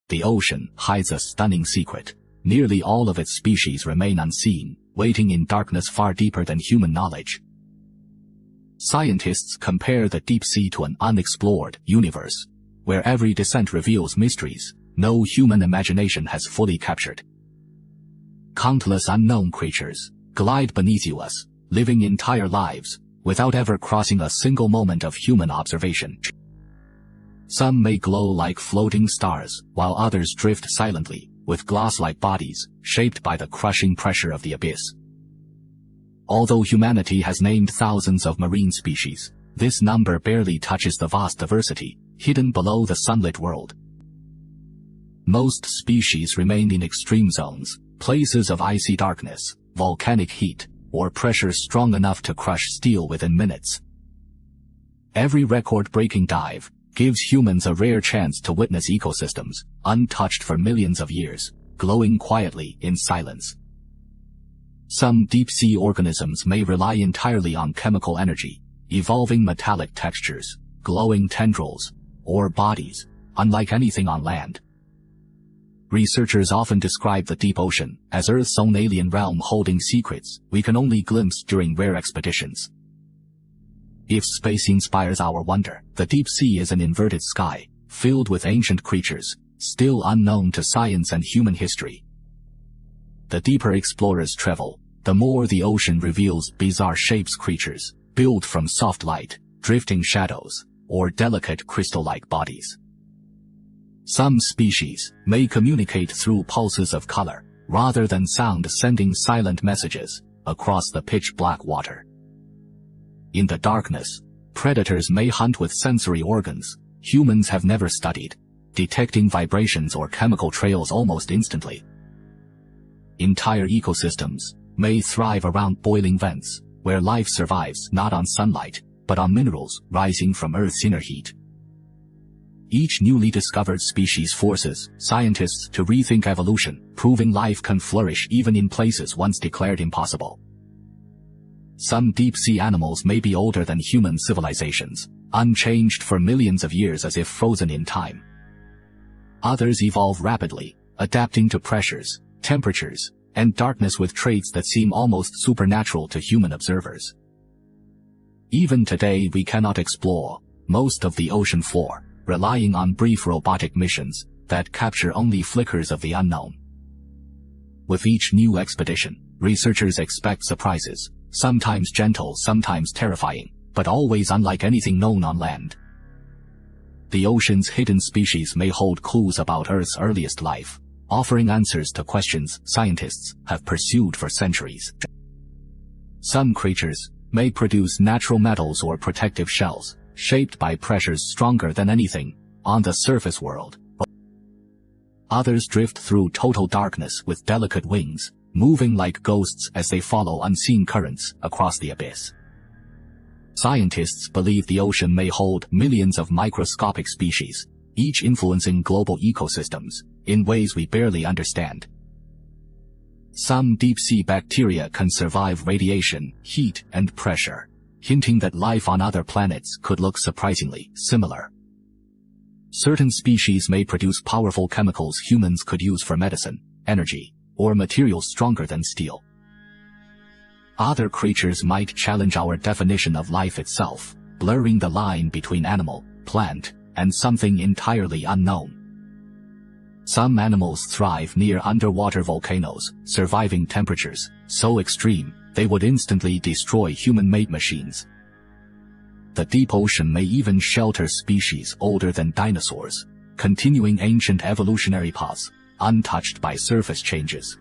the ocean hides a stunning secret. Nearly all of its species remain unseen, waiting in darkness far deeper than human knowledge. Scientists compare the deep sea to an unexplored universe, where every descent reveals mysteries no human imagination has fully captured. Countless unknown creatures glide beneath us, living entire lives without ever crossing a single moment of human observation. Some may glow like floating stars, while others drift silently, with glass-like bodies shaped by the crushing pressure of the abyss. Although humanity has named thousands of marine species, this number barely touches the vast diversity hidden below the sunlit world. Most species remain in extreme zones, places of icy darkness, volcanic heat, or pressure strong enough to crush steel within minutes. Every record-breaking dive gives humans a rare chance to witness ecosystems untouched for millions of years, glowing quietly in silence. Some deep-sea organisms may rely entirely on chemical energy, evolving metallic textures, glowing tendrils, or bodies, unlike anything on land. Researchers often describe the deep ocean as Earth's own alien realm holding secrets we can only glimpse during rare expeditions. If space inspires our wonder, the deep sea is an inverted sky, filled with ancient creatures, still unknown to science and human history. The deeper explorers travel, the more the ocean reveals bizarre shapes, creatures built from soft light, drifting shadows, or delicate crystal-like bodies. Some species may communicate through pulses of color, rather than sound, sending silent messages across the pitch-black water. In the darkness, predators may hunt with sensory organs humans have never studied, detecting vibrations or chemical trails almost instantly. Entire ecosystems may thrive around boiling vents, where life survives not on sunlight, but on minerals rising from Earth's inner heat. Each newly discovered species forces scientists to rethink evolution, proving life can flourish even in places once declared impossible. Some deep-sea animals may be older than human civilizations, unchanged for millions of years as if frozen in time. Others evolve rapidly, adapting to pressures, temperatures, and darkness with traits that seem almost supernatural to human observers. Even today we cannot explore most of the ocean floor, relying on brief robotic missions that capture only flickers of the unknown. With each new expedition, researchers expect surprises, sometimes gentle, sometimes terrifying, but always unlike anything known on land. The ocean's hidden species may hold clues about Earth's earliest life, offering answers to questions scientists have pursued for centuries. Some creatures may produce natural metals or protective shells, shaped by pressures stronger than anything on the surface world. Others drift through total darkness with delicate wings, moving like ghosts as they follow unseen currents across the abyss. Scientists believe the ocean may hold millions of microscopic species, each influencing global ecosystems in ways we barely understand. Some deep-sea bacteria can survive radiation, heat, and pressure, hinting that life on other planets could look surprisingly similar. Certain species may produce powerful chemicals humans could use for medicine, energy, or materials stronger than steel. Other creatures might challenge our definition of life itself, blurring the line between animal, plant, and something entirely unknown. Some animals thrive near underwater volcanoes, surviving temperatures so extreme they would instantly destroy human-made machines. The deep ocean may even shelter species older than dinosaurs, continuing ancient evolutionary paths, untouched by surface changes.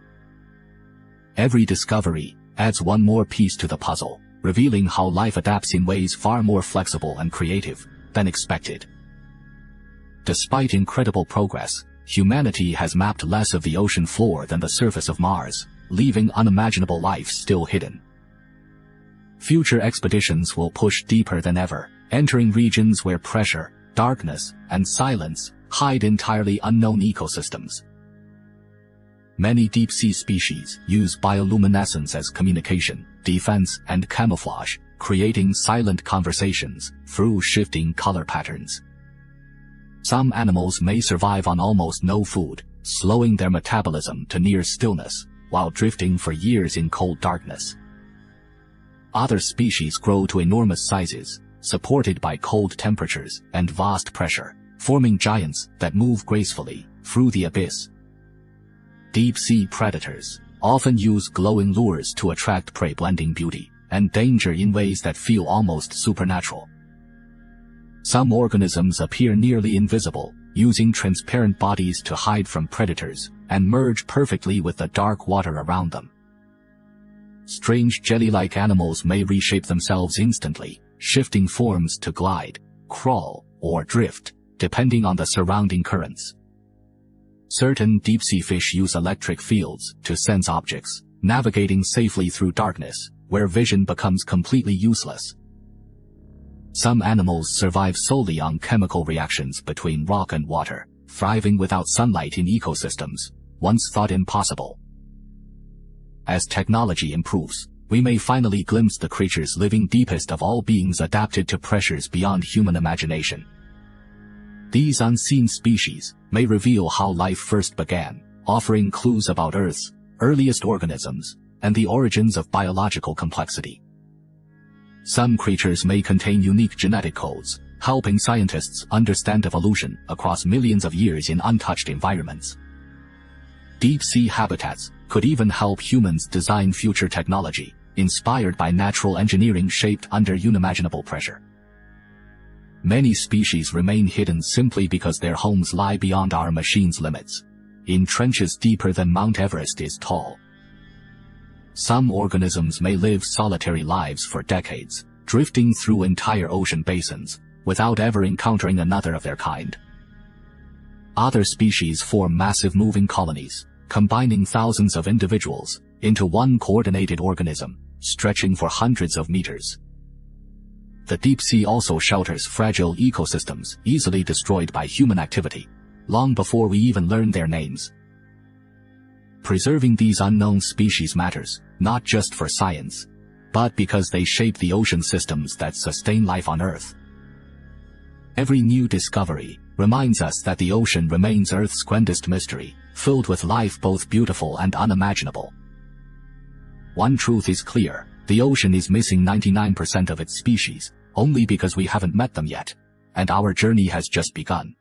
Every discovery adds one more piece to the puzzle, revealing how life adapts in ways far more flexible and creative than expected. Despite incredible progress, humanity has mapped less of the ocean floor than the surface of Mars, leaving unimaginable life still hidden. Future expeditions will push deeper than ever, entering regions where pressure, darkness, and silence hide entirely unknown ecosystems. Many deep-sea species use bioluminescence as communication, defense, and camouflage, creating silent conversations through shifting color patterns. Some animals may survive on almost no food, slowing their metabolism to near stillness, while drifting for years in cold darkness. Other species grow to enormous sizes, supported by cold temperatures and vast pressure, forming giants that move gracefully through the abyss. Deep-sea predators often use glowing lures to attract prey, blending beauty and danger in ways that feel almost supernatural. Some organisms appear nearly invisible, using transparent bodies to hide from predators and merge perfectly with the dark water around them. Strange jelly-like animals may reshape themselves instantly, shifting forms to glide, crawl, or drift, depending on the surrounding currents. Certain deep-sea fish use electric fields to sense objects, navigating safely through darkness, where vision becomes completely useless. Some animals survive solely on chemical reactions between rock and water, thriving without sunlight in ecosystems once thought impossible. As technology improves, we may finally glimpse the creatures living deepest of all beings, adapted to pressures beyond human imagination. These unseen species may reveal how life first began, offering clues about Earth's earliest organisms and the origins of biological complexity. Some creatures may contain unique genetic codes, helping scientists understand evolution across millions of years in untouched environments. Deep-sea habitats could even help humans design future technology, inspired by natural engineering shaped under unimaginable pressure. Many species remain hidden simply because their homes lie beyond our machine's limits, in trenches deeper than Mount Everest is tall. Some organisms may live solitary lives for decades, drifting through entire ocean basins, without ever encountering another of their kind. Other species form massive moving colonies, combining thousands of individuals into one coordinated organism, stretching for hundreds of meters. The deep sea also shelters fragile ecosystems easily destroyed by human activity, long before we even learn their names. Preserving these unknown species matters, not just for science, but because they shape the ocean systems that sustain life on Earth. Every new discovery reminds us that the ocean remains Earth's grandest mystery, filled with life both beautiful and unimaginable. One truth is clear: the ocean is missing 99% of its species, only because we haven't met them yet, and our journey has just begun.